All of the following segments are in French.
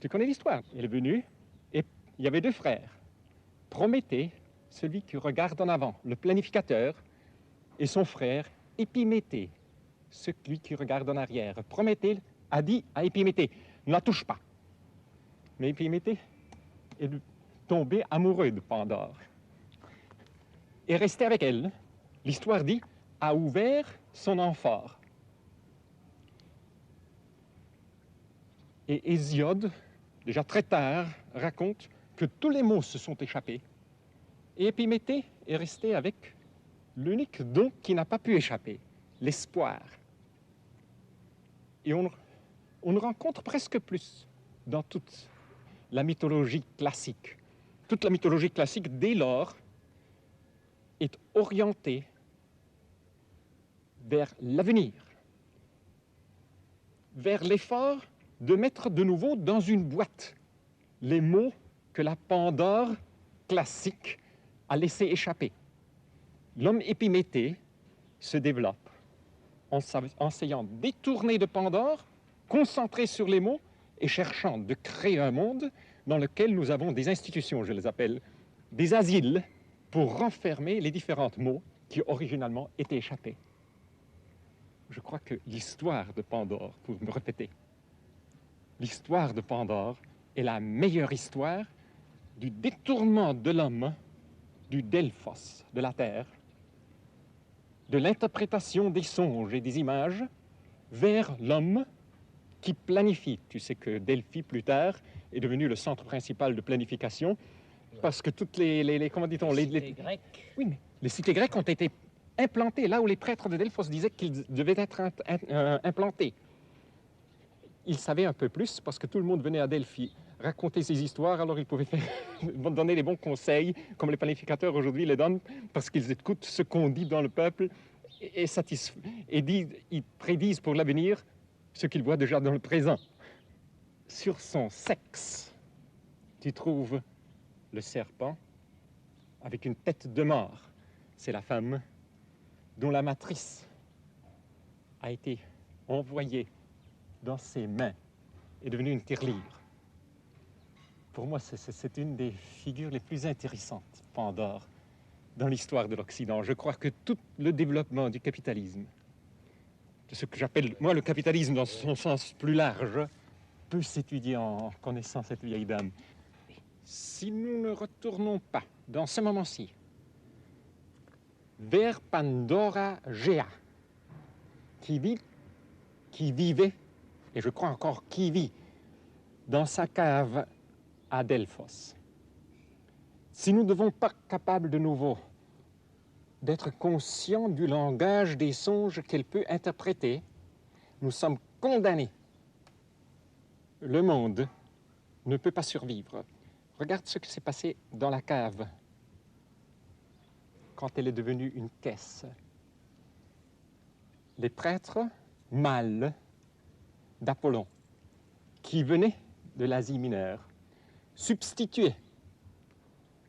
tu connais l'histoire. Elle est venue et il y avait deux frères. Prométhée, celui qui regarde en avant, le planificateur, et son frère, Épiméthée, celui qui regarde en arrière. Prométhée a dit à Épiméthée, ne la touche pas. Mais Épiméthée est tombé amoureux de Pandore. Et resté avec elle, l'histoire dit, a ouvert son amphore. Et Hésiode, déjà très tard, raconte que tous les mots se sont échappés. Et Épiméthée est resté avec l'unique don qui n'a pas pu échapper, l'espoir. Et on rencontre presque plus dans toute la mythologie classique. Toute la mythologie classique, dès lors, est orientée vers l'avenir, vers l'effort de mettre de nouveau dans une boîte les mots que la Pandore classique a laissé échapper. L'homme Épiméthée se développe en s'ayant détourné de Pandore, concentré sur les mots et cherchant de créer un monde dans lequel nous avons des institutions, je les appelle, des asiles pour renfermer les différents mots qui originalement étaient échappés. Je crois que l'histoire de Pandore, pour me répéter, l'histoire de Pandore est la meilleure histoire du détournement de l'homme du Delphos, de la terre, de l'interprétation des songes et des images vers l'homme qui planifie. Tu sais que Delphi, plus tard, est devenu le centre principal de planification parce que toutes comment dit-on, les cités grecques. Oui, mais les cités grecques ont été implantées là où les prêtres de Delphos disaient qu'ils devaient être implantés. Ils savaient un peu plus parce que tout le monde venait à Delphi raconter ses histoires, alors ils pouvaient donner les bons conseils, comme les planificateurs aujourd'hui les donnent, parce qu'ils écoutent ce qu'on dit dans le peuple et ils prédisent pour l'avenir ce qu'ils voient déjà dans le présent. Sur son sexe, tu trouves le serpent avec une tête de mort. C'est la femme dont la matrice a été envoyée dans ses mains, est devenue une tirelire. Pour moi, c'est une des figures les plus intéressantes, Pandore, dans l'histoire de l'Occident. Je crois que tout le développement du capitalisme, de ce que j'appelle, moi, le capitalisme dans son sens plus large, peut s'étudier en connaissant cette vieille dame. Si nous ne retournons pas, dans ce moment-ci, vers Pandora Gea, qui vivait, et je crois encore qui vit, dans sa cave à Delphos. Si nous ne devons pas capables de nouveau d'être conscients du langage des songes qu'elle peut interpréter, nous sommes condamnés. Le monde ne peut pas survivre. Regarde ce qui s'est passé dans la cave quand elle est devenue une caisse. Les prêtres mâles d'Apollon qui venaient de l'Asie mineure substituaient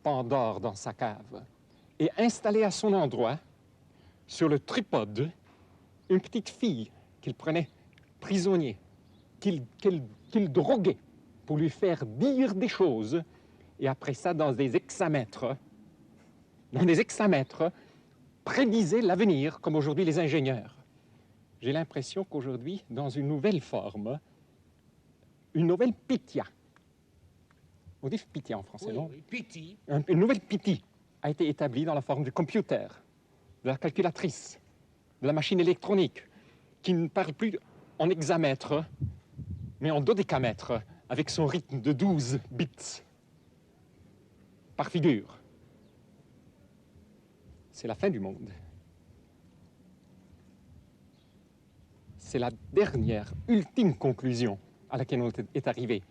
Pandore dans sa cave et installaient à son endroit, sur le tripode, une petite fille qu'il prenait prisonnier, qu'il droguait pour lui faire dire des choses, et après ça, dans des hexamètres, prédisaient l'avenir, comme aujourd'hui les ingénieurs. J'ai l'impression qu'aujourd'hui, dans une nouvelle forme, une nouvelle Pythia, on dit Pythia en français, oui, non? Oui, Pythie. Une nouvelle Pythie a été établie dans la forme du computer, de la calculatrice, de la machine électronique, qui ne parle plus en hexamètres, mais en dodécamètres, avec son rythme de 12 bits par figure. C'est la fin du monde. C'est la dernière, ultime conclusion à laquelle on est arrivé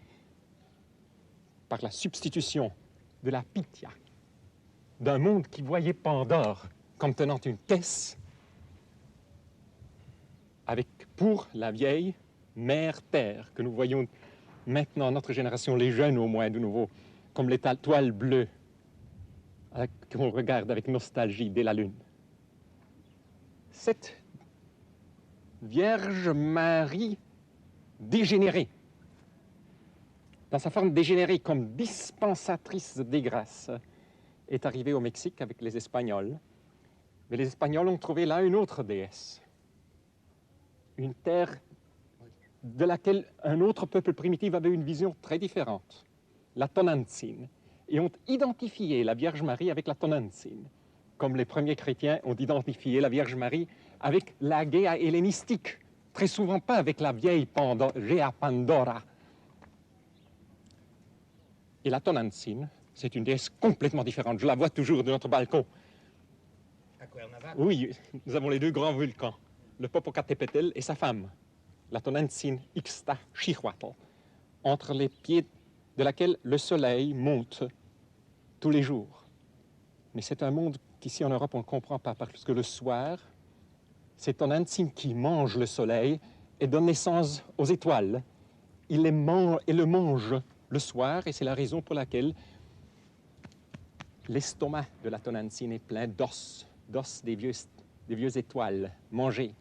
par la substitution de la Pythia, d'un monde qui voyait Pandore comme tenant une caisse avec, pour la vieille, mère Terre, que nous voyons maintenant, notre génération, les jeunes au moins de nouveau, comme l'étoile bleue qu'on regarde avec nostalgie dès la Lune. Cette Vierge Marie dégénérée dans sa forme dégénérée comme dispensatrice des grâces, est arrivée au Mexique avec les Espagnols. Mais les Espagnols ont trouvé là une autre déesse, une terre de laquelle un autre peuple primitif avait une vision très différente, la Tonantzin, et ont identifié la Vierge Marie avec la Tonantzin, comme les premiers chrétiens ont identifié la Vierge Marie avec la Gaia hellénistique, très souvent pas avec la vieille Gea Pandora. Et la Tonantzin, c'est une déesse complètement différente. Je la vois toujours de notre balcon. À Cuernavaca? Oui, nous avons les deux grands volcans, le Popocatépetl et sa femme, la Tonantzin Ixtaccíhuatl, entre les pieds de laquelle le soleil monte tous les jours. Mais c'est un monde qu'ici en Europe on ne comprend pas, parce que le soir, c'est Tonantzin qui mange le soleil et donne naissance aux étoiles. Il le mange le soir, et c'est la raison pour laquelle l'estomac de la Tonantzin est plein d'os des vieux étoiles mangées.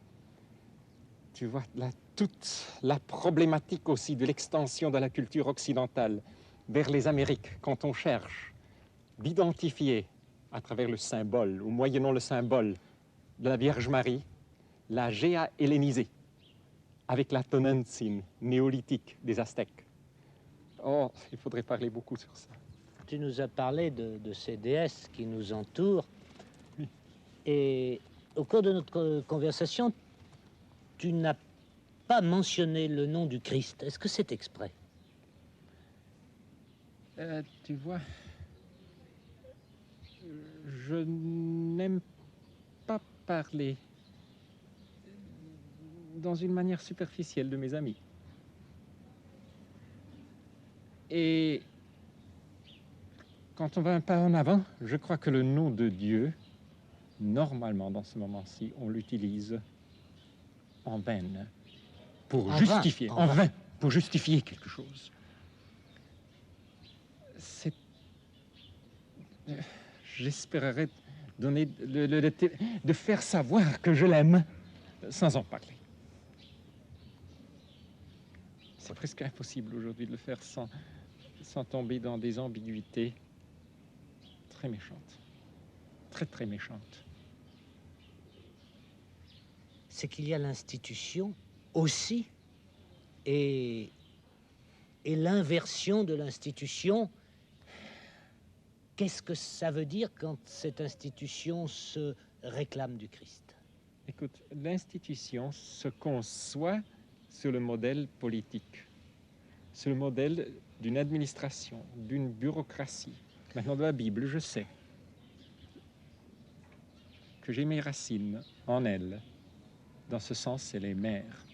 Tu vois là toute la problématique aussi de l'extension de la culture occidentale vers les Amériques, quand on cherche d'identifier à travers le symbole, ou moyennant le symbole de la Vierge Marie, la Géa hellénisée, avec la Tonantzin néolithique des Aztèques. Oh, il faudrait parler beaucoup sur ça. Tu nous as parlé de ces déesses qui nous entourent. Oui. Et au cours de notre conversation, tu n'as pas mentionné le nom du Christ. Est-ce que c'est exprès? Tu vois, je n'aime pas parler dans une manière superficielle de mes amis. Et quand on va un pas en avant, je crois que le nom de Dieu, normalement dans ce moment-ci, on l'utilise en vain pour justifier, en vain, pour justifier quelque chose. J'espérerais donner de faire savoir que je l'aime sans en parler. C'est presque impossible aujourd'hui de le faire sans tomber dans des ambiguïtés très méchantes, très méchantes. C'est qu'il y a l'institution aussi, et l'inversion de l'institution. Qu'est-ce que ça veut dire quand cette institution se réclame du Christ? Écoute, l'institution se conçoit sur le modèle politique, sur le modèle d'une administration, d'une bureaucratie. Maintenant, de la Bible, je sais que j'ai mes racines en elle. Dans ce sens, c'est les mères.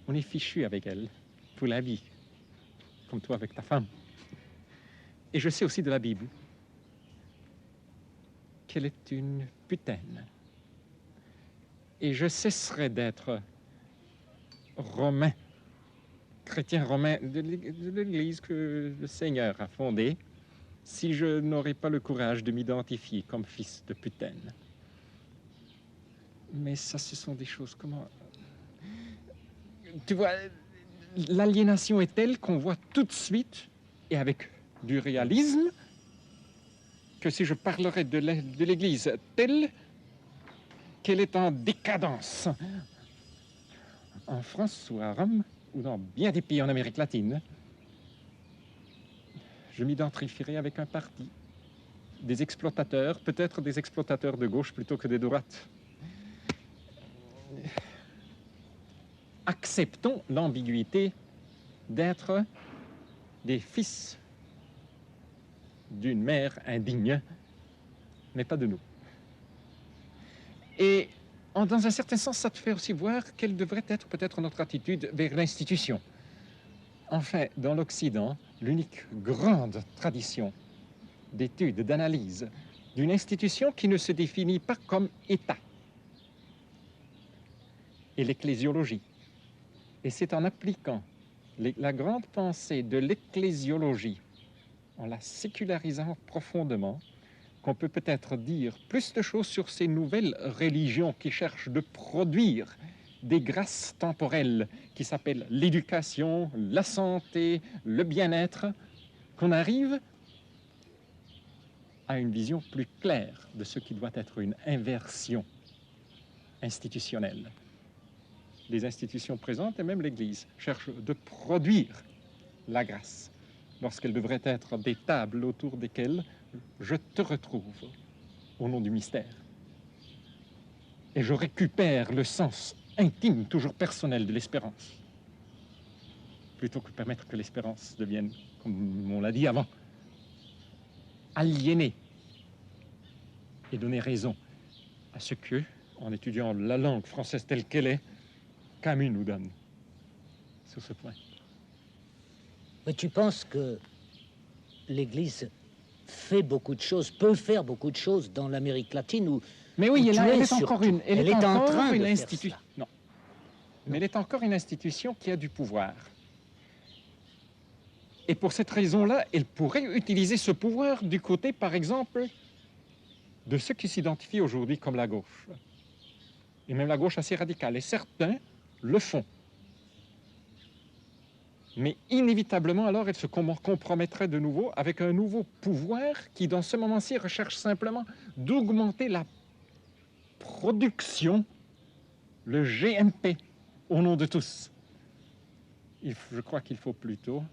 On est fichu avec elle pour la vie, comme toi avec ta femme. Et je sais aussi de la Bible qu'elle est une putaine. Et je cesserai d'être romain, chrétien romain de l'Église que le Seigneur a fondée, si je n'aurais pas le courage de m'identifier comme fils de putaine. Mais ça, ce sont des choses, comment... Tu vois, l'aliénation est telle qu'on voit tout de suite, et avec du réalisme, que si je parlerais de l'Église telle qu'elle est en décadence, en France ou à Rome, ou dans bien des pays en Amérique latine, je m'identifierai avec un parti, des exploitateurs, peut-être des exploitateurs de gauche plutôt que de droite. Acceptons l'ambiguïté d'être des fils d'une mère indigne, mais pas de nous. Et dans un certain sens, ça te fait aussi voir quelle devrait être peut-être notre attitude vers l'institution. Enfin, dans l'Occident, l'unique grande tradition d'étude, d'analyse d'une institution qui ne se définit pas comme État est l'ecclésiologie. Et c'est en appliquant la grande pensée de l'ecclésiologie, en la sécularisant profondément, qu'on peut peut-être dire plus de choses sur ces nouvelles religions qui cherchent de produire des grâces temporelles qui s'appellent l'éducation, la santé, le bien-être, qu'on arrive à une vision plus claire de ce qui doit être une inversion institutionnelle. Les institutions présentes et même l'Église cherchent de produire la grâce lorsqu'elles devraient être des tables autour desquelles je te retrouve au nom du mystère. Et je récupère le sens intime, toujours personnel de l'espérance, plutôt que permettre que l'espérance devienne, comme on l'a dit avant, aliénée et donner raison à ce que, en étudiant la langue française telle qu'elle est, Camus nous donne sur ce point. Mais tu penses que l'Église fait beaucoup de choses, peut faire beaucoup de choses dans l'Amérique latine où mais oui, elle est surtout, encore elle est en train de institution. Non. Mais elle est encore une institution qui a du pouvoir. Et pour cette raison-là, elle pourrait utiliser ce pouvoir du côté, par exemple, de ceux qui s'identifient aujourd'hui comme la gauche. Et même la gauche assez radicale. Et certains le font. Mais inévitablement, alors, elle se compromettrait de nouveau avec un nouveau pouvoir qui, dans ce moment-ci, recherche simplement d'augmenter la production, le GMP, au nom de tous. Je crois qu'il faut plutôt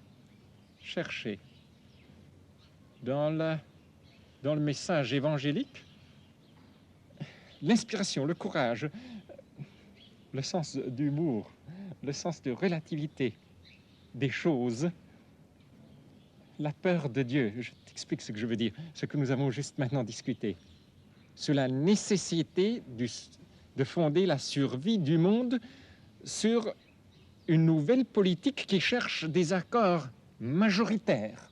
chercher dans le message évangélique l'inspiration, le courage, le sens d'humour, le sens de relativité des choses, la peur de Dieu. Je t'explique ce que je veux dire, ce que nous avons juste maintenant discuté, sur la nécessité de fonder la survie du monde sur une nouvelle politique qui cherche des accords majoritaires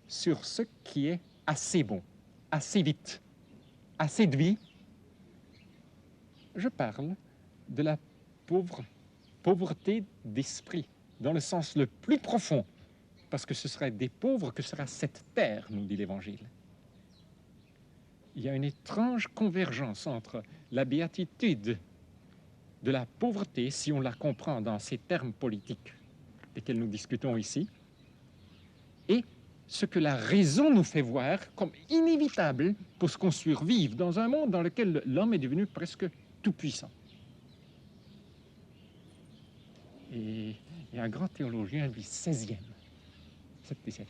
sur ce qui est assez bon, assez vite, assez de vie. Je parle de la pauvreté d'esprit, dans le sens le plus profond, parce que ce serait des pauvres que sera cette terre, nous dit l'Évangile. Il y a une étrange convergence entre la béatitude de la pauvreté, si on la comprend dans ces termes politiques desquels nous discutons ici, et ce que la raison nous fait voir comme inévitable pour ce qu'on survive dans un monde dans lequel l'homme est devenu presque tout-puissant. Et il y a un grand théologien du XVIe, XVIIe,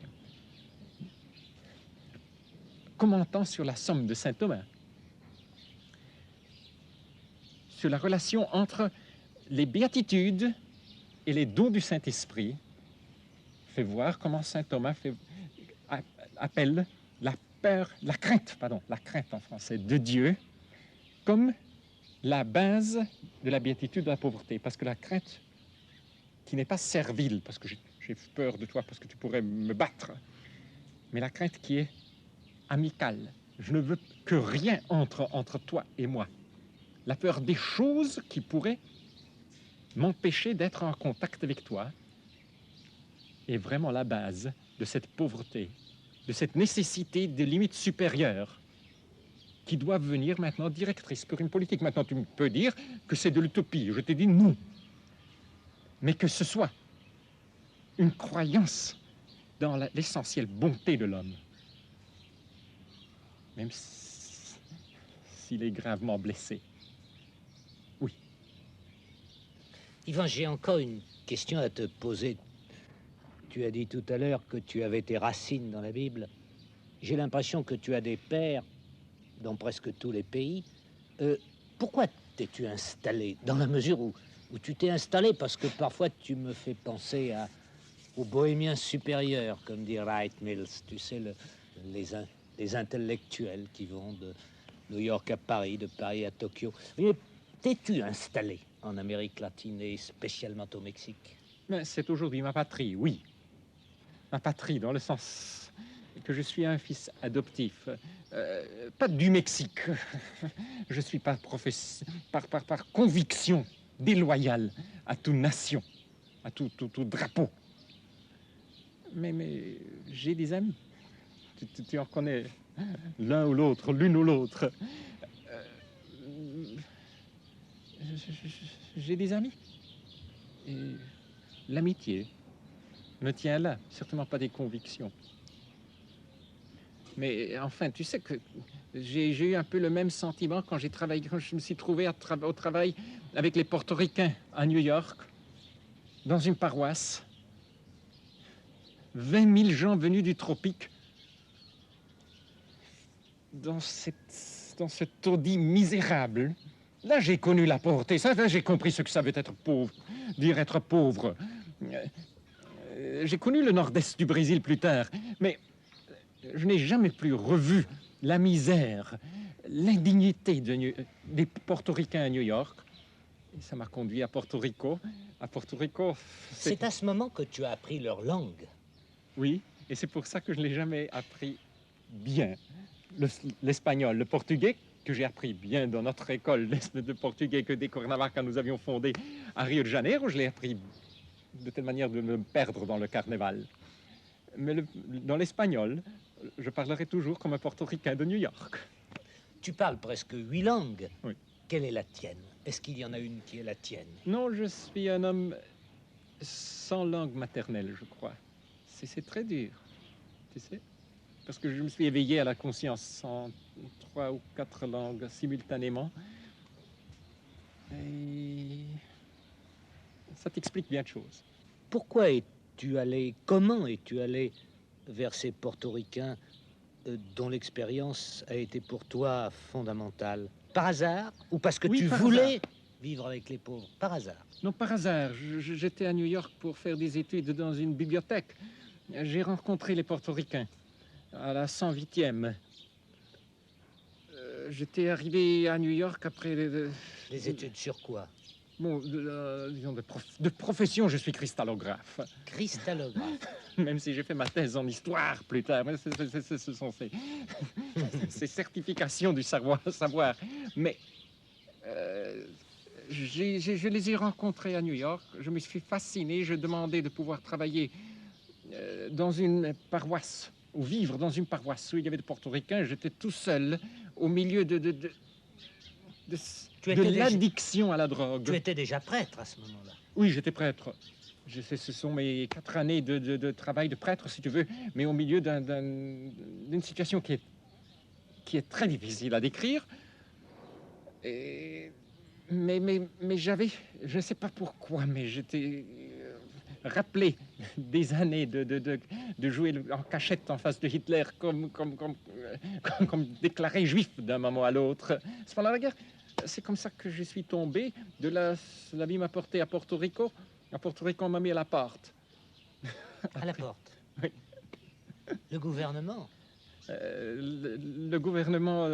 commentant sur la somme de saint Thomas, sur la relation entre les béatitudes et les dons du Saint-Esprit, fait voir comment saint Thomas appelle la crainte en français, de Dieu, comme la base de la béatitude de la pauvreté. Parce que la crainte qui n'est pas servile, parce que j'ai peur de toi, parce que tu pourrais me battre, mais la crainte qui est amicale. Je ne veux que rien entre toi et moi. La peur des choses qui pourraient m'empêcher d'être en contact avec toi est vraiment la base de cette pauvreté, de cette nécessité de limites supérieures qui doivent venir maintenant directrices pour une politique. Maintenant, tu peux dire que c'est de l'utopie. Je t'ai dit non. Mais que ce soit une croyance dans l'essentielle bonté de l'homme, même s'il est gravement blessé. Oui. Yvan, j'ai encore une question à te poser. Tu as dit tout à l'heure que tu avais tes racines dans la Bible. J'ai l'impression que tu as des pères dans presque tous les pays. Pourquoi t'es-tu installé? Dans la mesure où tu t'es installé, parce que parfois tu me fais penser aux bohémiens supérieurs, comme dit Wright Mills, tu sais, les intellectuels qui vont de New York à Paris, de Paris à Tokyo. Mais t'es-tu installé en Amérique latine et spécialement au Mexique? Mais c'est aujourd'hui ma patrie, oui. Ma patrie, dans le sens que je suis un fils adoptif, pas du Mexique. Je suis par conviction déloyale à toute nation, à tout drapeau. Mais j'ai des amis. Tu en connais l'un ou l'autre, l'une ou l'autre. j'ai des amis. Et l'amitié me tient là, certainement pas des convictions. Mais enfin, tu sais que j'ai eu un peu le même sentiment quand quand je me suis trouvé au travail avec les Portoricains à New York, dans une paroisse. 20 000 gens venus du tropique, dans ce taudis misérable. Là, j'ai connu la pauvreté. Ça, là, j'ai compris ce que ça veut être pauvre, dire être pauvre. J'ai connu le nord-est du Brésil plus tard, mais je n'ai jamais plus revu la misère, l'indignité des Portoricains à New York. Et ça m'a conduit à Porto Rico. À Porto Rico, c'est à ce moment que tu as appris leur langue. Oui, et c'est pour ça que je ne l'ai jamais appris bien. L'espagnol, le portugais, que j'ai appris bien dans notre école de portugais que des Cuernavaca nous avions fondé à Rio de Janeiro, je l'ai appris de telle manière de me perdre dans le carnaval. Mais dans l'espagnol, je parlerai toujours comme un portoricain de New York. Tu parles presque 8 langues. Oui. Quelle est la tienne? Est-ce qu'il y en a une qui est la tienne? Non, je suis un homme sans langue maternelle, je crois. C'est très dur, tu sais, parce que je me suis éveillé à la conscience en 3 ou 4 langues simultanément. Et ça t'explique bien de choses. Pourquoi es-tu allé, comment es-tu allé vers ces Portoricains dont l'expérience a été pour toi fondamentale? Par hasard? Ou parce que tu voulais vivre avec les pauvres? Par hasard? Non, par hasard. J'étais à New York pour faire des études dans une bibliothèque. J'ai rencontré les Portoricains à la 108e. J'étais arrivé à New York après... Les études sur quoi? Bon, disons de profession, je suis cristallographe. Cristallographe? Même si j'ai fait ma thèse en histoire plus tard. Ce sont ces certifications du savoir. Mais je les ai rencontrés à New York. Je me suis fasciné. Je demandais de pouvoir travailler dans une paroisse, ou vivre dans une paroisse où il y avait des Portoricains. J'étais tout seul au milieu de l'addiction à la drogue. Tu étais déjà prêtre à ce moment-là? Oui, j'étais prêtre. Ce sont mes 4 années de travail de prêtre, si tu veux, mais au milieu d'une situation qui est très difficile à décrire. Mais j'avais, je ne sais pas pourquoi, mais j'étais rappelé des années de jouer en cachette en face de Hitler comme déclaré juif d'un moment à l'autre. C'est pendant la guerre. C'est comme ça que je suis tombé. La vie m'a porté à Porto Rico. À Porto Rico, on m'a mis à la porte. À la porte? Oui. Le gouvernement? Le gouvernement,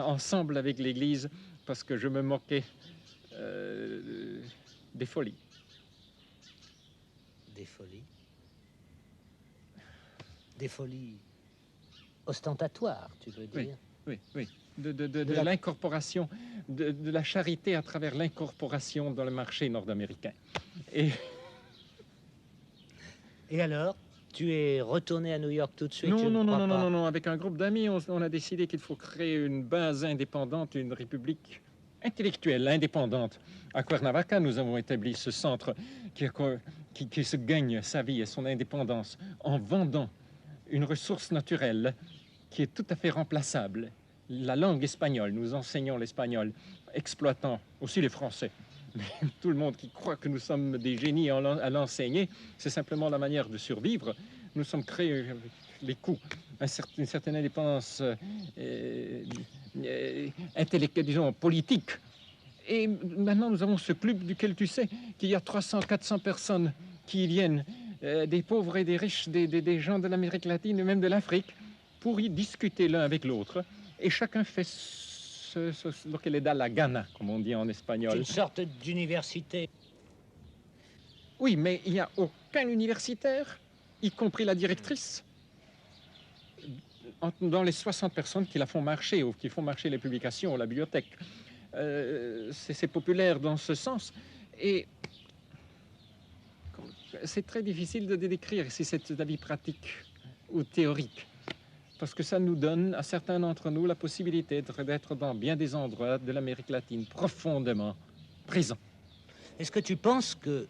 ensemble avec l'Église, parce que je me moquais des folies. Des folies? Des folies ostentatoires, tu veux dire? Oui. De l'incorporation, de la charité à travers l'incorporation dans le marché nord-américain. Et alors, tu es retourné à New York tout de suite? Non. Avec un groupe d'amis, on a décidé qu'il faut créer une base indépendante, une république intellectuelle indépendante. À Cuernavaca, nous avons établi ce centre qui se gagne sa vie et son indépendance en vendant une ressource naturelle qui est tout à fait remplaçable. La langue espagnole, nous enseignons l'espagnol, exploitant aussi les Français. Tout le monde qui croit que nous sommes des génies à l'enseigner, c'est simplement la manière de survivre. Nous sommes créés les coups, une certaine indépendance intellectuelle, disons, politique. Et maintenant, nous avons ce club duquel tu sais qu'il y a 300, 400 personnes qui viennent, des pauvres et des riches, des gens de l'Amérique latine et même de l'Afrique, pour y discuter l'un avec l'autre. Et chacun fait ce que le da la gana, comme on dit en espagnol. C'est une sorte d'université. Oui, mais il n'y a aucun universitaire, y compris la directrice, dans les 60 personnes qui la font marcher, ou qui font marcher les publications ou la bibliothèque. C'est populaire dans ce sens. Et c'est très difficile de décrire si c'est de la vie pratique ou théorique. Parce que ça nous donne, à certains d'entre nous, la possibilité d'être dans bien des endroits de l'Amérique latine profondément présent. Est-ce que tu penses que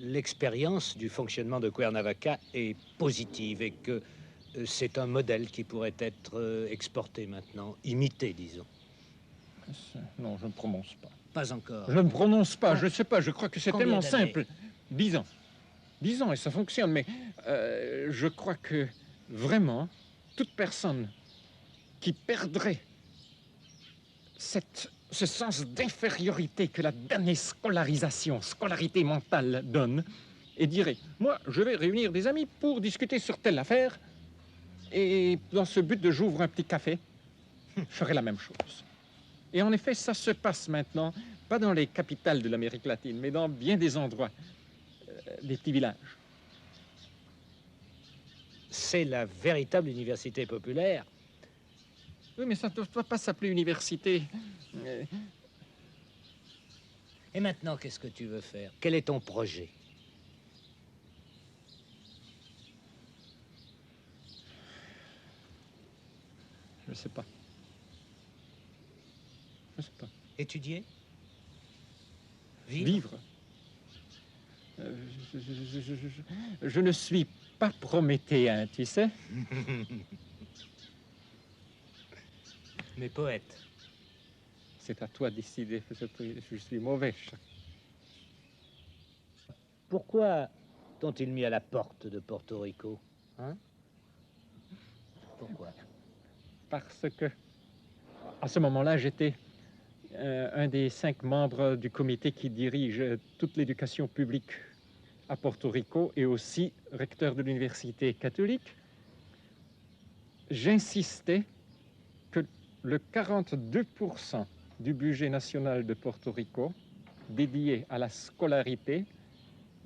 l'expérience du fonctionnement de Cuernavaca est positive et que c'est un modèle qui pourrait être exporté maintenant, imité, disons? Non, je ne prononce pas. Pas encore. Je ne prononce pas, je ne sais pas, je crois que c'est Combien tellement d'années? simple. 10 ans. 10 ans et ça fonctionne, mais je crois que vraiment, toute personne qui perdrait ce sens d'infériorité que la damnée scolarité mentale donne, et dirait, moi, je vais réunir des amis pour discuter sur telle affaire, et dans ce but de j'ouvre un petit café, je ferai la même chose. Et en effet, ça se passe maintenant, pas dans les capitales de l'Amérique latine, mais dans bien des endroits, des petits villages. C'est la véritable université populaire. Oui, mais ça ne doit pas s'appeler université. Et maintenant, qu'est-ce que tu veux faire? Quel est ton projet? Je ne sais pas. Je ne sais pas. Étudier? Vivre. Je ne suis pas prométhéen, tu sais. Mais poète. C'est à toi de décider. Je suis mauvais. Pourquoi t'ont-ils mis à la porte de Porto Rico? Hein? Pourquoi? Parce que, à ce moment-là, j'étais un des 5 membres du comité qui dirige toute l'éducation publique à Porto Rico et aussi recteur de l'université catholique. J'insistais que le 42% du budget national de Porto Rico dédié à la scolarité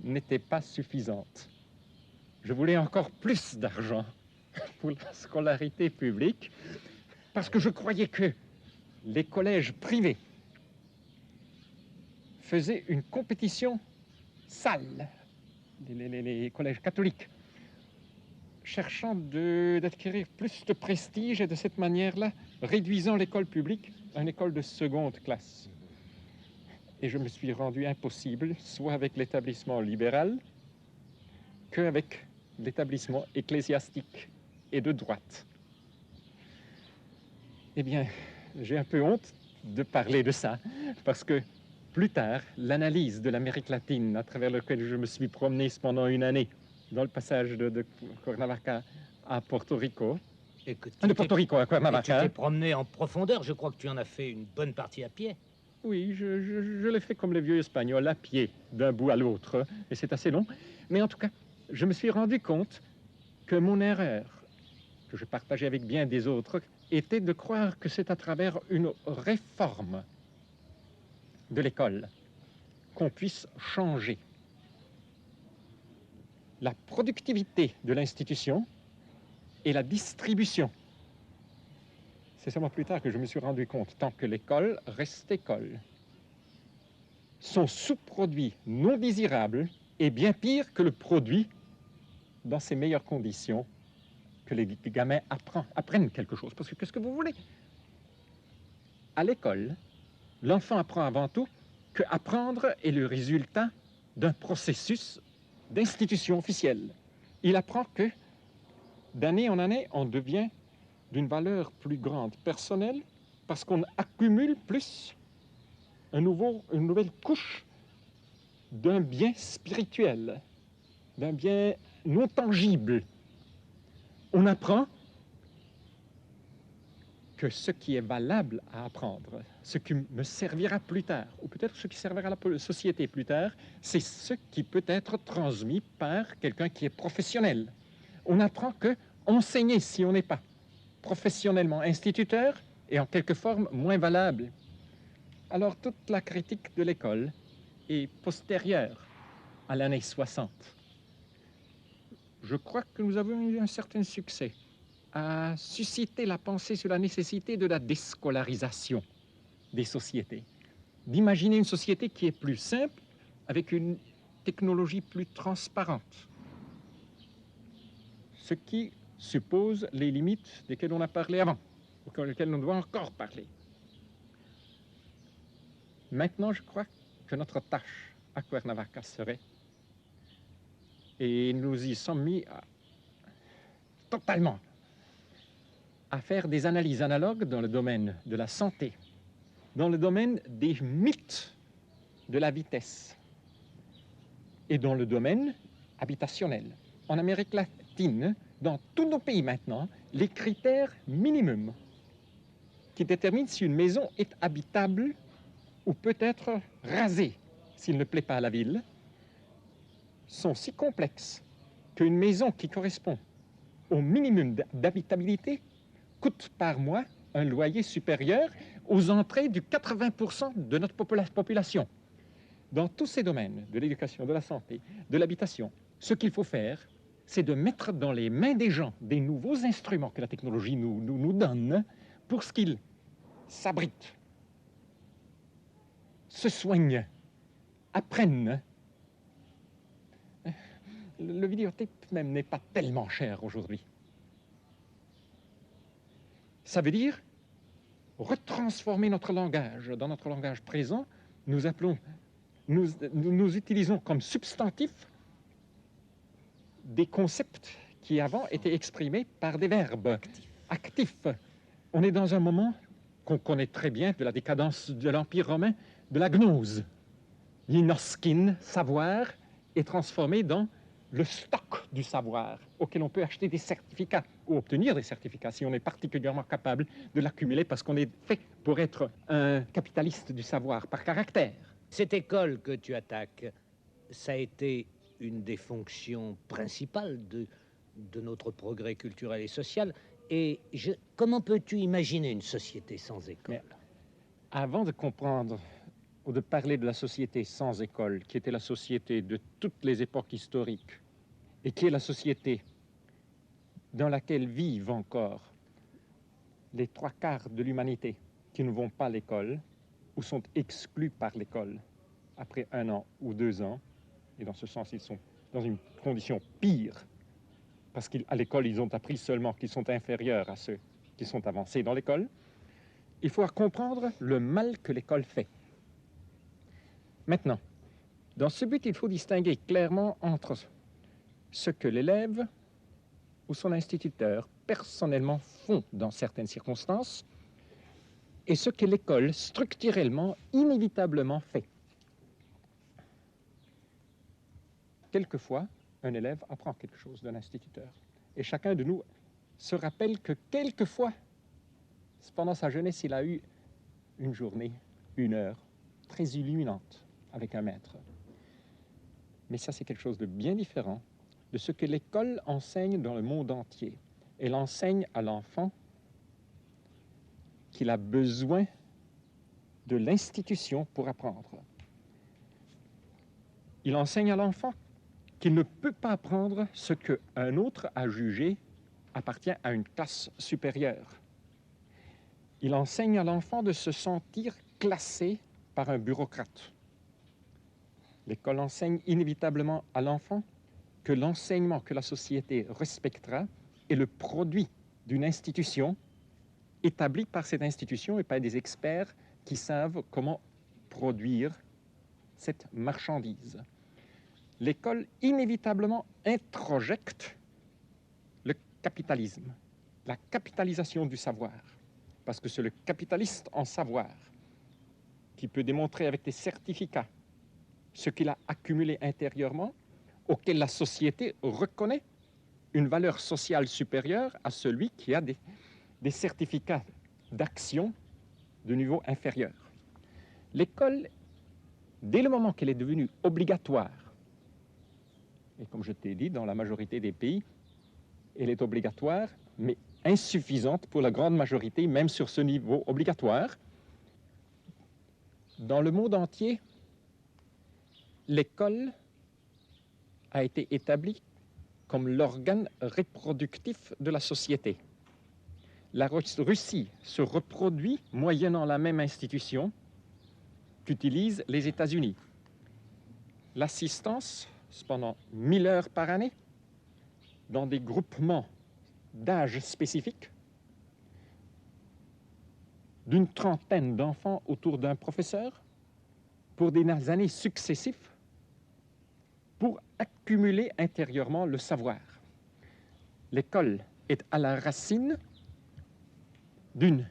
n'était pas suffisante. Je voulais encore plus d'argent pour la scolarité publique parce que je croyais que les collèges privés faisaient une compétition sale, les collèges catholiques, cherchant d'acquérir plus de prestige et de cette manière-là, réduisant l'école publique à une école de seconde classe. Et je me suis rendu impossible, soit avec l'établissement libéral, qu'avec l'établissement ecclésiastique et de droite. Eh bien, j'ai un peu honte de parler de ça, parce que plus tard, l'analyse de l'Amérique latine, à travers laquelle je me suis promené pendant une année, dans le passage de Cuernavaca à Porto Rico, de Porto Rico à Cuernavaca. Tu t'es promené en profondeur, je crois que tu en as fait une bonne partie à pied. Oui, je l'ai fait comme les vieux Espagnols, à pied, d'un bout à l'autre, et c'est assez long. Mais en tout cas, je me suis rendu compte que mon erreur, que je partageais avec bien des autres, était de croire que c'est à travers une réforme de l'école qu'on puisse changer la productivité de l'institution et la distribution. C'est seulement plus tard que je me suis rendu compte, tant que l'école reste école, son sous-produit non désirable est bien pire que le produit dans ses meilleures conditions, que les gamins apprennent quelque chose. Parce que qu'est-ce que vous voulez? À l'école, l'enfant apprend avant tout que apprendre est le résultat d'un processus d'institution officielle. Il apprend que d'année en année, on devient d'une valeur plus grande personnelle parce qu'on accumule plus une nouvelle couche d'un bien spirituel, d'un bien non tangible. On apprend que ce qui est valable à apprendre, ce qui me servira plus tard, ou peut-être ce qui servira à la société plus tard, c'est ce qui peut être transmis par quelqu'un qui est professionnel. On apprend que enseigner, si on n'est pas professionnellement instituteur, est en quelque forme moins valable. Alors toute la critique de l'école est postérieure à l'année 60. Je crois que nous avons eu un certain succès à susciter la pensée sur la nécessité de la déscolarisation des sociétés, d'imaginer une société qui est plus simple, avec une technologie plus transparente, ce qui suppose les limites desquelles on a parlé avant, auxquelles on doit encore parler. Maintenant, je crois que notre tâche à Cuernavaca serait. Et nous y sommes mis totalement à faire des analyses analogues dans le domaine de la santé, dans le domaine des mythes de la vitesse et dans le domaine habitationnel. En Amérique latine, dans tous nos pays maintenant, les critères minimums qui déterminent si une maison est habitable ou peut être rasée s'il ne plaît pas à la ville sont si complexes qu'une maison qui correspond au minimum d'habitabilité coûte par mois un loyer supérieur aux entrées du 80% de notre population. Dans tous ces domaines, de l'éducation, de la santé, de l'habitation, ce qu'il faut faire, c'est de mettre dans les mains des gens des nouveaux instruments que la technologie nous donne pour ce qu'ils s'abritent, se soignent, apprennent. Le vidéotape même n'est pas tellement cher aujourd'hui. Ça veut dire retransformer notre langage. Dans notre langage présent, nous utilisons comme substantif des concepts qui avant étaient exprimés par des verbes actifs. On est dans un moment qu'on connaît très bien de la décadence de l'Empire romain, de la gnose. Gnoskin, savoir, est transformé dans le stock du savoir, auquel on peut acheter des certificats ou obtenir des certificats si on est particulièrement capable de l'accumuler parce qu'on est fait pour être un capitaliste du savoir par caractère. Cette école que tu attaques, ça a été une des fonctions principales de notre progrès culturel et social. Et comment peux-tu imaginer une société sans école? Mais avant de comprendre ou de parler de la société sans école, qui était la société de toutes les époques historiques, et qui est la société dans laquelle vivent encore les 3/4 de l'humanité qui ne vont pas à l'école ou sont exclus par l'école après 1 an ou 2 ans, et dans ce sens, ils sont dans une condition pire, parce qu'à l'école, ils ont appris seulement qu'ils sont inférieurs à ceux qui sont avancés dans l'école. Il faut comprendre le mal que l'école fait. Maintenant, dans ce but, il faut distinguer clairement entre ce que l'élève ou son instituteur personnellement font dans certaines circonstances et ce que l'école structurellement, inévitablement fait. Quelquefois, un élève apprend quelque chose d'un instituteur. Et chacun de nous se rappelle que quelquefois, pendant sa jeunesse, il a eu une journée, 1 heure, très illuminante avec un maître. Mais ça, c'est quelque chose de bien différent de ce que l'école enseigne dans le monde entier. Elle enseigne à l'enfant qu'il a besoin de l'institution pour apprendre. Il enseigne à l'enfant qu'il ne peut pas apprendre ce qu'un autre a jugé appartient à une classe supérieure. Il enseigne à l'enfant de se sentir classé par un bureaucrate. L'école enseigne inévitablement à l'enfant que l'enseignement que la société respectera est le produit d'une institution établie par cette institution et par des experts qui savent comment produire cette marchandise. L'école inévitablement introjecte le capitalisme, la capitalisation du savoir, parce que c'est le capitaliste en savoir qui peut démontrer avec des certificats ce qu'il a accumulé intérieurement, auquel la société reconnaît une valeur sociale supérieure à celui qui a des certificats d'action de niveau inférieur. L'école, dès le moment qu'elle est devenue obligatoire, et comme je t'ai dit, dans la majorité des pays, elle est obligatoire, mais insuffisante pour la grande majorité, même sur ce niveau obligatoire. Dans le monde entier, l'école a été établie comme l'organe reproductif de la société. La Russie se reproduit moyennant la même institution qu'utilisent les États-Unis. L'assistance, pendant 1000 heures par année, dans des groupements d'âge spécifiques, d'une 30aine d'enfants autour d'un professeur, pour des années successives pour accumuler intérieurement le savoir. L'école est à la racine d'une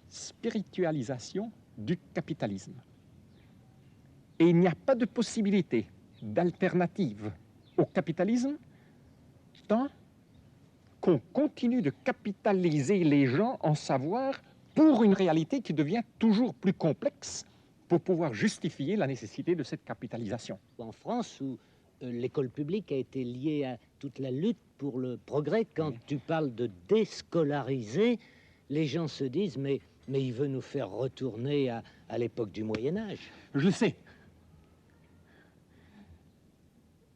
spiritualisation du capitalisme. Et il n'y a pas de possibilité d'alternative au capitalisme tant qu'on continue de capitaliser les gens en savoir pour une réalité qui devient toujours plus complexe pour pouvoir justifier la nécessité de cette capitalisation. En France, où l'école publique a été liée à toute la lutte pour le progrès, quand tu parles de déscolariser, les gens se disent mais il veut nous faire retourner à l'époque du Moyen-Âge. Je le sais.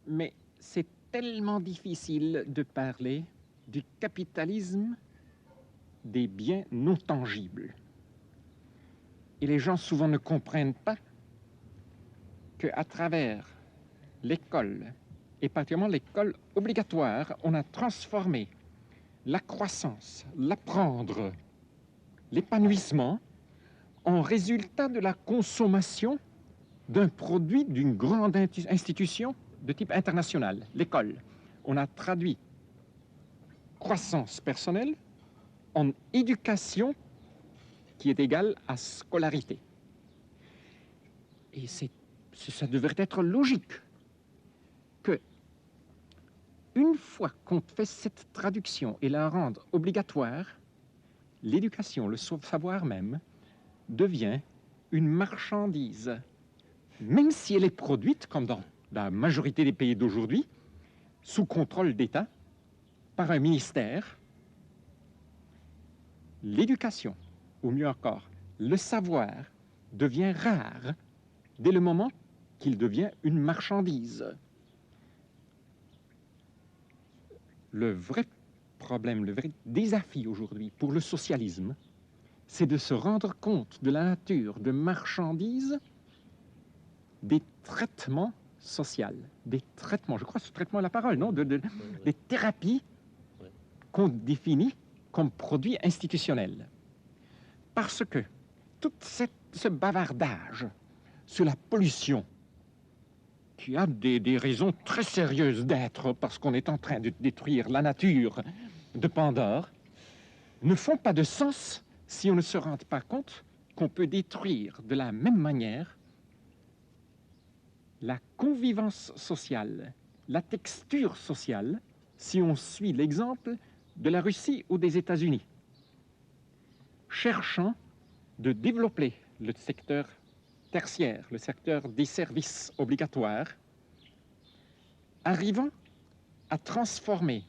Mais c'est tellement difficile de parler du capitalisme des biens non tangibles. Et les gens souvent ne comprennent pas qu'à travers l'école, et particulièrement l'école obligatoire, on a transformé la croissance, l'apprendre, l'épanouissement en résultat de la consommation d'un produit d'une grande institution de type international, l'école. On a traduit croissance personnelle en éducation qui est égale à scolarité. Et ça devrait être logique que, une fois qu'on fait cette traduction et la rendre obligatoire, l'éducation, le savoir même, devient une marchandise, même si elle est produite, comme dans la majorité des pays d'aujourd'hui, sous contrôle d'État, par un ministère. L'éducation, ou mieux encore, le savoir, devient rare dès le moment qu'il devient une marchandise. Le vrai problème, le vrai défi aujourd'hui pour le socialisme, c'est de se rendre compte de la nature de marchandise des traitements sociaux, des traitements, je crois que ce traitement est la parole, non, des thérapies qu'on définit comme produits institutionnels. Parce que tout ce bavardage sur la pollution, qui a des raisons très sérieuses d'être, parce qu'on est en train de détruire la nature de Pandore, ne font pas de sens si on ne se rend pas compte qu'on peut détruire de la même manière la convivence sociale, la texture sociale, si on suit l'exemple de la Russie ou des États-Unis, cherchant de développer le secteur tertiaire, le secteur des services obligatoires, arrivant à transformer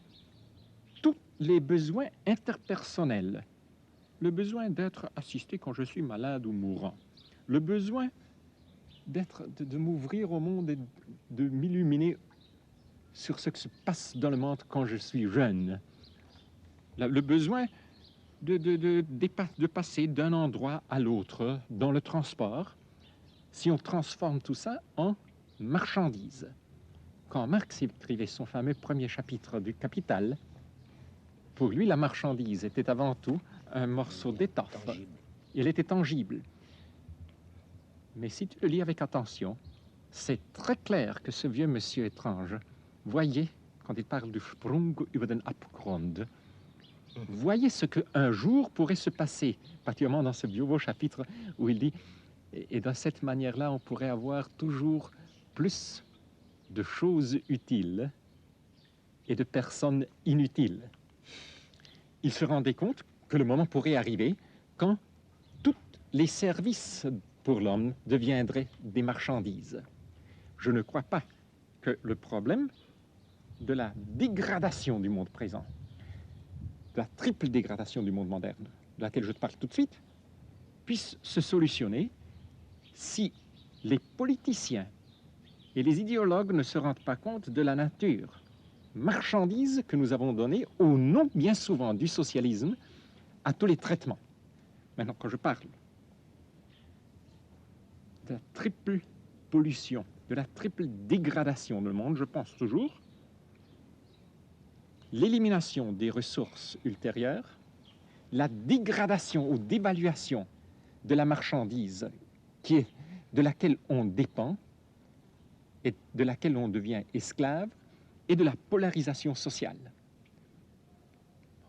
tous les besoins interpersonnels, le besoin d'être assisté quand je suis malade ou mourant, le besoin de m'ouvrir au monde et de m'illuminer sur ce qui se passe dans le monde quand je suis jeune, le besoin de passer d'un endroit à l'autre dans le transport, si on transforme tout ça en marchandise. Quand Marx écrivait son fameux premier chapitre du Capital, pour lui, la marchandise était avant tout un morceau d'étoffe. Elle était tangible. Mais si tu le lis avec attention, c'est très clair que ce vieux monsieur étrange, voyez, quand il parle du Sprung über den Abgrund, voyez ce qu'un jour pourrait se passer, particulièrement dans ce beau chapitre où il dit « Et de cette manière-là, on pourrait avoir toujours plus de choses utiles et de personnes inutiles. » Il se rendait compte que le moment pourrait arriver quand tous les services pour l'homme deviendraient des marchandises. Je ne crois pas que le problème de la dégradation du monde présent, de la triple dégradation du monde moderne, de laquelle je te parle tout de suite, puisse se solutionner si les politiciens et les idéologues ne se rendent pas compte de la nature marchandise que nous avons donnée au nom, bien souvent, du socialisme à tous les traitements. Maintenant, quand je parle de la triple pollution, de la triple dégradation du monde, je pense toujours l'élimination des ressources ultérieures, la dégradation ou dévaluation de la marchandise qui est de laquelle on dépend et de laquelle on devient esclave, et de la polarisation sociale.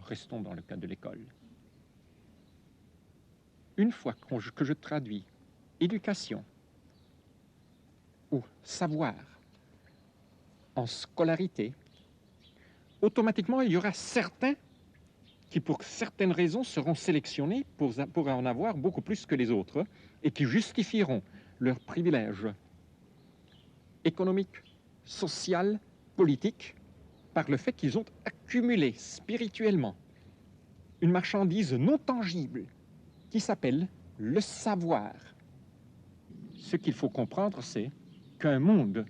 Restons dans le cas de l'école. Une fois que je traduis éducation ou savoir en scolarité, automatiquement, il y aura certains qui, pour certaines raisons, seront sélectionnés pour en avoir beaucoup plus que les autres et qui justifieront leur privilège économique, social, politique, par le fait qu'ils ont accumulé spirituellement une marchandise non tangible qui s'appelle le savoir. Ce qu'il faut comprendre, c'est qu'un monde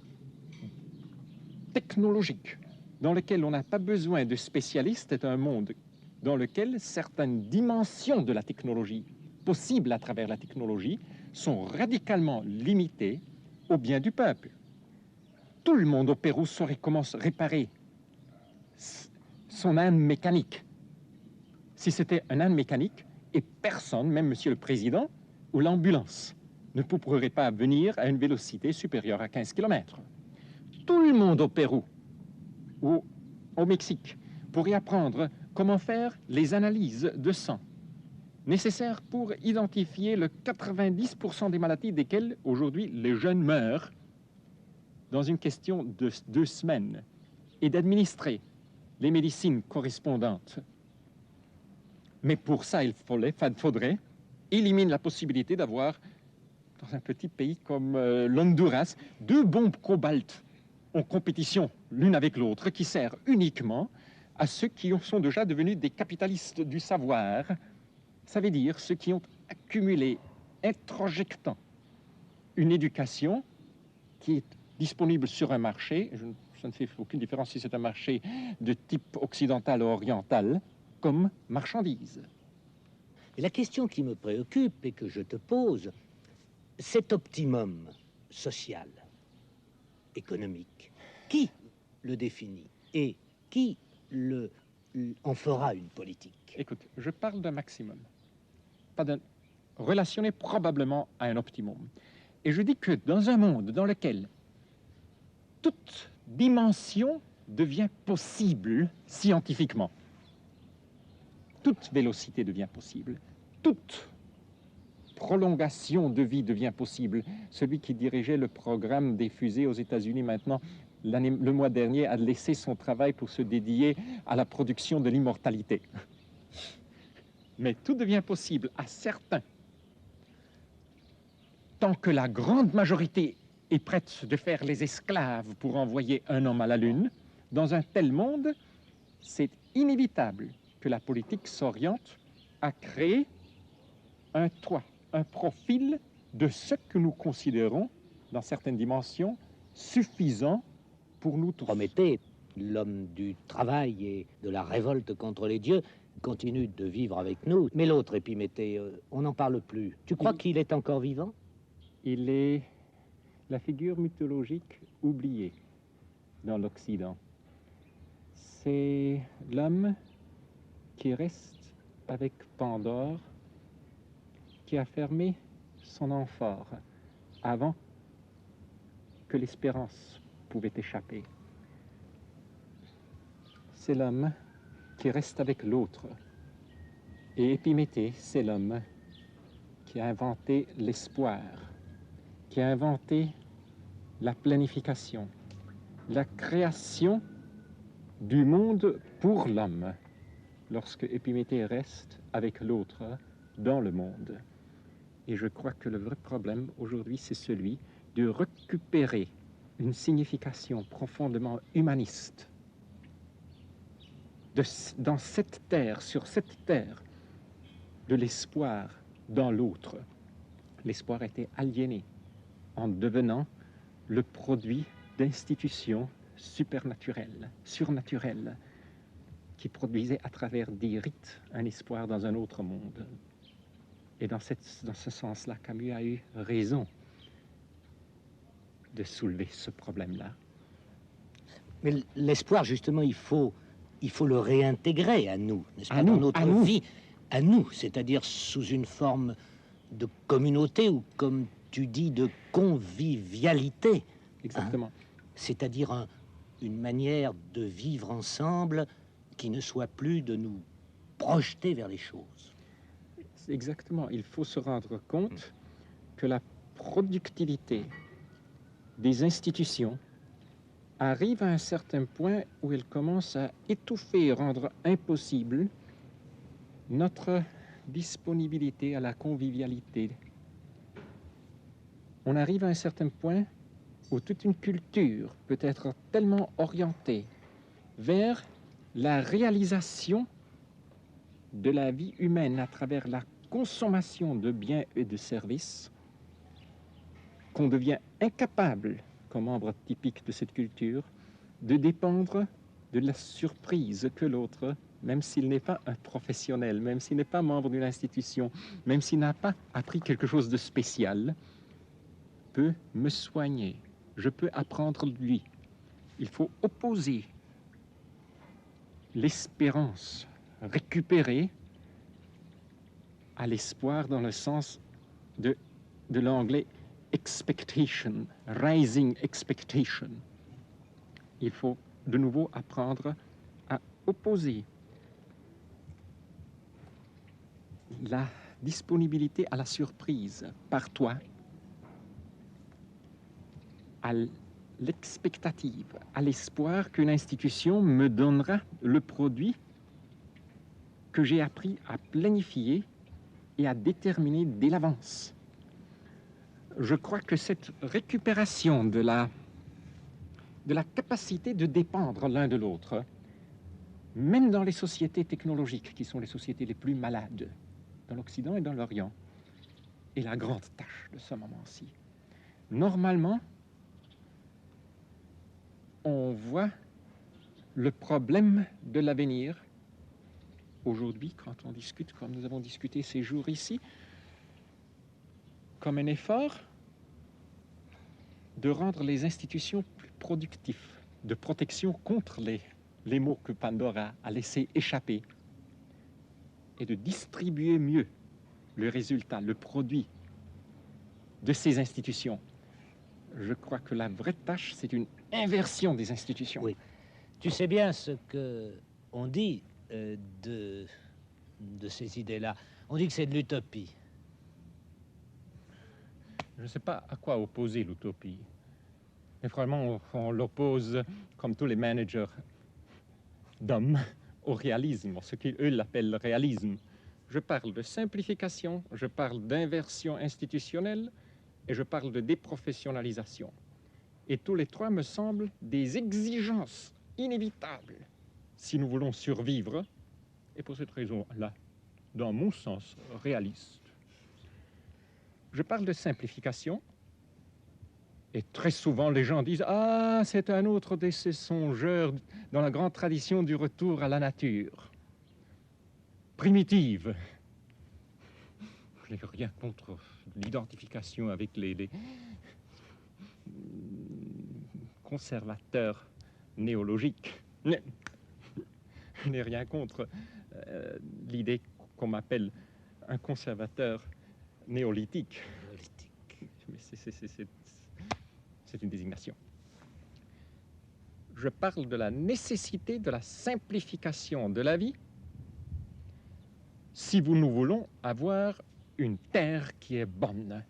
technologique dans lequel on n'a pas besoin de spécialistes est un monde dans lequel certaines dimensions de la technologie, possibles à travers la technologie, sont radicalement limitées au bien du peuple. Tout le monde au Pérou saurait comment réparer son âne mécanique. Si c'était un âne mécanique, et personne, même Monsieur le Président ou l'ambulance, ne pourrait pas venir à une vélocité supérieure à 15 km. Tout le monde au Pérou ou au Mexique pourrait apprendre comment faire les analyses de sang nécessaires pour identifier le 90% des maladies desquelles aujourd'hui les jeunes meurent dans une question de 2 semaines et d'administrer les médecines correspondantes. Mais pour ça, il faudrait éliminer la possibilité d'avoir, dans un petit pays comme l'Honduras, 2 bombes cobalt en compétition l'une avec l'autre, qui servent uniquement à ceux qui sont déjà devenus des capitalistes du savoir. Ça veut dire ceux qui ont accumulé, introjectant une éducation qui est disponible sur un marché. Ça ne fait aucune différence si c'est un marché de type occidental ou oriental, comme marchandise. Et la question qui me préoccupe et que je te pose, cet optimum social, économique, qui le définit et qui en fera une politique? Écoute, je parle d'un maximum, pas d'un relationné probablement à un optimum. Et je dis que dans un monde dans lequel toute dimension devient possible scientifiquement, toute vélocité devient possible, toute prolongation de vie devient possible. Celui qui dirigeait le programme des fusées aux États-Unis maintenant, le mois dernier, a laissé son travail pour se dédier à la production de l'immortalité. Mais tout devient possible à certains. Tant que la grande majorité est prête de faire les esclaves pour envoyer un homme à la Lune, dans un tel monde, c'est inévitable que la politique s'oriente à créer un toit, un profil de ce que nous considérons, dans certaines dimensions, suffisant pour nous tous. Prométhée, l'homme du travail et de la révolte contre les dieux, continue de vivre avec nous. Mais l'autre, Épiméthée, on n'en parle plus. Tu crois qu'il est encore vivant? Il est la figure mythologique oubliée dans l'Occident. C'est l'homme qui reste avec Pandore, qui a fermé son amphore avant que l'espérance pouvait échapper. C'est l'homme qui reste avec l'autre. Et Épiméthée, c'est l'homme qui a inventé l'espoir, qui a inventé la planification, la création du monde pour l'homme, lorsque Épiméthée reste avec l'autre dans le monde. Et je crois que le vrai problème aujourd'hui, c'est celui de récupérer une signification profondément humaniste dans cette terre, sur cette terre, de l'espoir dans l'autre. L'espoir a été aliéné en devenant le produit d'institutions supernaturelles, surnaturelles, qui produisaient à travers des rites un espoir dans un autre monde. Et dans ce sens-là, Camus a eu raison de soulever ce problème-là. Mais l'espoir, justement, il faut le réintégrer à nous, n'est-ce pas, dans notre vie, à nous, c'est-à-dire sous une forme de communauté ou, comme tu dis de convivialité. Exactement. Hein, c'est-à-dire une manière de vivre ensemble qui ne soit plus de nous projeter vers les choses. Exactement. Il faut se rendre compte que la productivité des institutions arrive à un certain point où elle commence à étouffer, rendre impossible notre disponibilité à la convivialité. On arrive à un certain point où toute une culture peut être tellement orientée vers la réalisation de la vie humaine à travers la consommation de biens et de services qu'on devient incapable, comme membre typique de cette culture, de dépendre de la surprise que l'autre, même s'il n'est pas un professionnel, même s'il n'est pas membre d'une institution, même s'il n'a pas appris quelque chose de spécial, peut me soigner. Je peux apprendre de lui. Il faut opposer l'espérance récupérée à l'espoir dans le sens de l'anglais expectation, rising expectation. Il faut de nouveau apprendre à opposer la disponibilité à la surprise par toi à l'expectative, à l'espoir qu'une institution me donnera le produit que j'ai appris à planifier et à déterminer dès l'avance. Je crois que cette récupération de la capacité de dépendre l'un de l'autre, même dans les sociétés technologiques, qui sont les sociétés les plus malades, dans l'Occident et dans l'Orient, est la grande tâche de ce moment-ci. Normalement, on voit le problème de l'avenir aujourd'hui, quand on discute, comme nous avons discuté ces jours ici, comme un effort de rendre les institutions plus productives, de protection contre les maux que Pandora a laissé échapper, et de distribuer mieux le résultat, le produit de ces institutions. Je crois que la vraie tâche, c'est une inversion des institutions. Oui. Tu sais bien ce qu'on dit de ces idées-là. On dit que c'est de l'utopie. Je ne sais pas à quoi opposer l'utopie. Mais vraiment, on l'oppose, comme tous les managers d'hommes, au réalisme, ce qu'eux l'appellent le réalisme. Je parle de simplification, je parle d'inversion institutionnelle et je parle de déprofessionnalisation. Et tous les trois me semblent des exigences inévitables si nous voulons survivre, et pour cette raison-là, dans mon sens, réaliste. Je parle de simplification, et très souvent les gens disent « Ah, c'est un autre de ces songeurs dans la grande tradition du retour à la nature, primitive. » Je n'ai rien contre l'identification avec les conservateurs néologiques. Je n'ai rien contre l'idée qu'on m'appelle un conservateur néolithique. Mais c'est une désignation. Je parle de la nécessité de la simplification de la vie si nous voulons avoir une terre qui est bonne.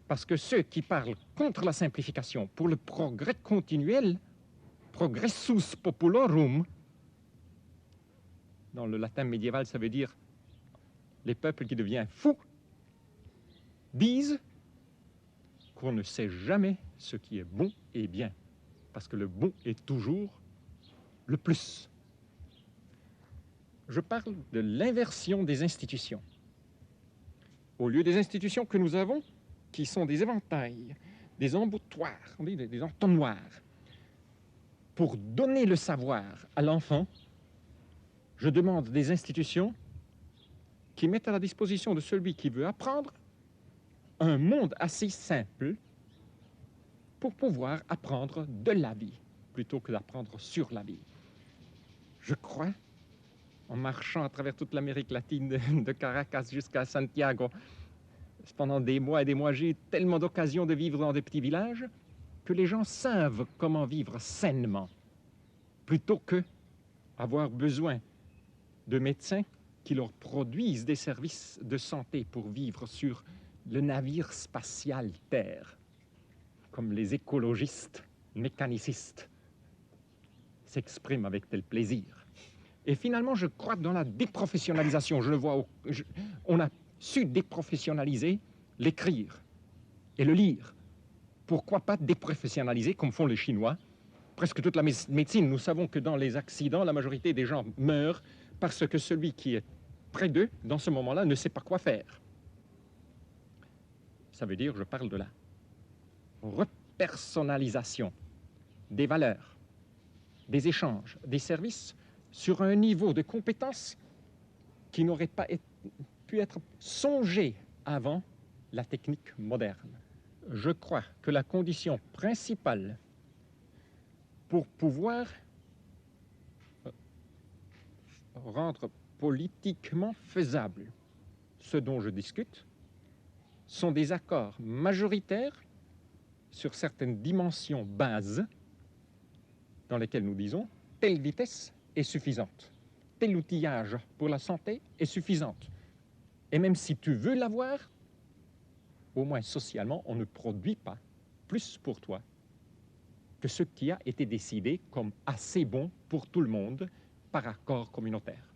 Parce que ceux qui parlent contre la simplification pour le progrès continuel, progressus populorum, dans le latin médiéval, ça veut dire les peuples qui deviennent fous, disent qu'on ne sait jamais ce qui est bon et bien, parce que le bon est toujours le plus. Je parle de l'inversion des institutions. Au lieu des institutions que nous avons, qui sont des éventails, des emboutoirs, des entonnoirs, pour donner le savoir à l'enfant, je demande des institutions qui mettent à la disposition de celui qui veut apprendre un monde assez simple pour pouvoir apprendre de la vie, plutôt que d'apprendre sur la vie. Je crois, en marchant à travers toute l'Amérique latine, de Caracas jusqu'à Santiago, pendant des mois et des mois, j'ai eu tellement d'occasions de vivre dans des petits villages que les gens savent comment vivre sainement, plutôt que avoir besoin de médecins qui leur produisent des services de santé pour vivre sur le navire spatial Terre, comme les écologistes, mécanicistes s'expriment avec tel plaisir. Et finalement, je crois dans la déprofessionnalisation. Je le vois, on a su déprofessionnaliser l'écrire et le lire. Pourquoi pas déprofessionnaliser, comme font les Chinois, presque toute la médecine? Nous savons que dans les accidents, la majorité des gens meurent parce que celui qui est près d'eux, dans ce moment-là, ne sait pas quoi faire. Ça veut dire, je parle de la repersonnalisation des valeurs, des échanges, des services, sur un niveau de compétence qui n'aurait pas pu être songé avant la technique moderne. Je crois que la condition principale pour pouvoir rendre politiquement faisable ce dont je discute sont des accords majoritaires sur certaines dimensions bases dans lesquelles nous disons telle vitesse est suffisante, tel outillage pour la santé est suffisante. Et même si tu veux l'avoir, au moins socialement, on ne produit pas plus pour toi que ce qui a été décidé comme assez bon pour tout le monde par accord communautaire.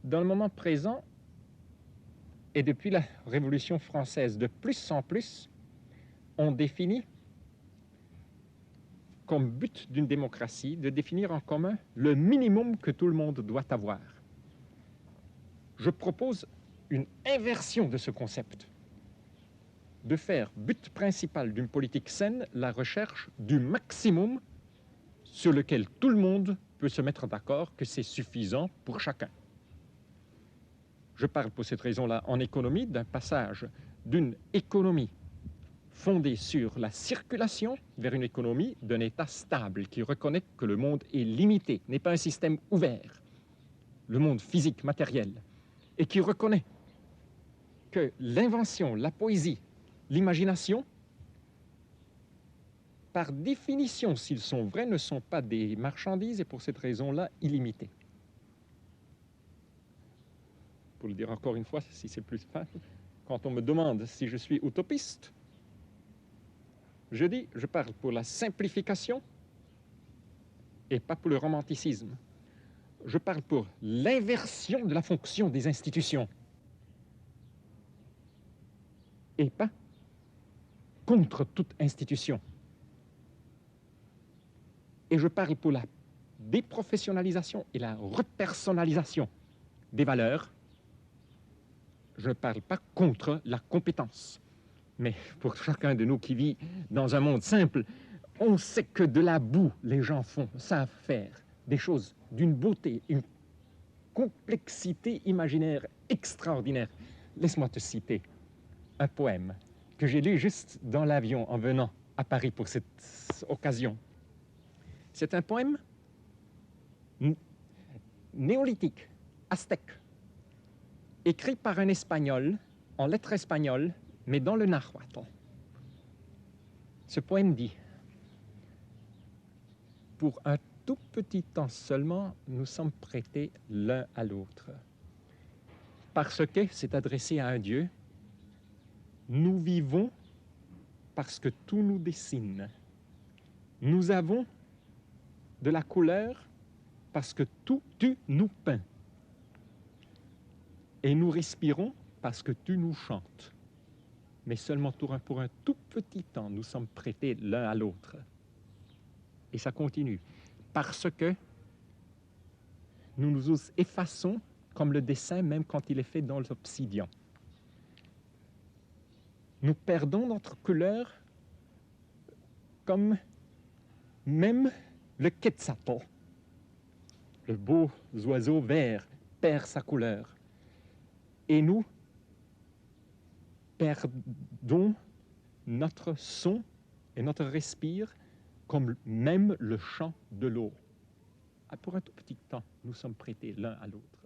Dans le moment présent, et depuis la Révolution française, de plus en plus, on définit comme but d'une démocratie de définir en commun le minimum que tout le monde doit avoir. Je propose une inversion de ce concept, de faire but principal d'une politique saine la recherche du maximum sur lequel tout le monde peut se mettre d'accord que c'est suffisant pour chacun. Je parle pour cette raison-là en économie d'un passage d'une économie fondée sur la circulation vers une économie d'un État stable qui reconnaît que le monde est limité, n'est pas un système ouvert, le monde physique, matériel, et qui reconnaît que l'invention, la poésie, l'imagination, par définition, s'ils sont vrais, ne sont pas des marchandises et pour cette raison-là, illimitées. Pour le dire encore une fois, si c'est plus simple, quand on me demande si je suis utopiste, je dis, je parle pour la simplification et pas pour le romanticisme. Je parle pour l'inversion de la fonction des institutions et pas contre toute institution. Et je parle pour la déprofessionnalisation et la repersonnalisation des valeurs. Je ne parle pas contre la compétence. Mais pour chacun de nous qui vit dans un monde simple, on sait que de la boue, les gens savent faire des choses d'une beauté, une complexité imaginaire extraordinaire. Laisse-moi te citer un poème que j'ai lu juste dans l'avion en venant à Paris pour cette occasion. C'est un poème néolithique, aztèque, écrit par un Espagnol, en lettres espagnoles, mais dans le nahuatl. Ce poème dit « Pour un tout petit temps seulement, nous sommes prêtés l'un à l'autre. Parce que c'est adressé à un Dieu, nous vivons parce que tout nous dessine. Nous avons de la couleur parce que tout tu nous peins. Et nous respirons parce que tu nous chantes. Mais seulement pour un tout petit temps, nous sommes prêtés l'un à l'autre. » Et ça continue. Parce que nous nous effaçons comme le dessin, même quand il est fait dans l'obsidian. Nous perdons notre couleur comme même le quetzalcoatl, le beau oiseau vert, perd sa couleur. Et nous perdons notre son et notre respire comme même le chant de l'eau. Pour un tout petit temps, nous sommes prêtés l'un à l'autre.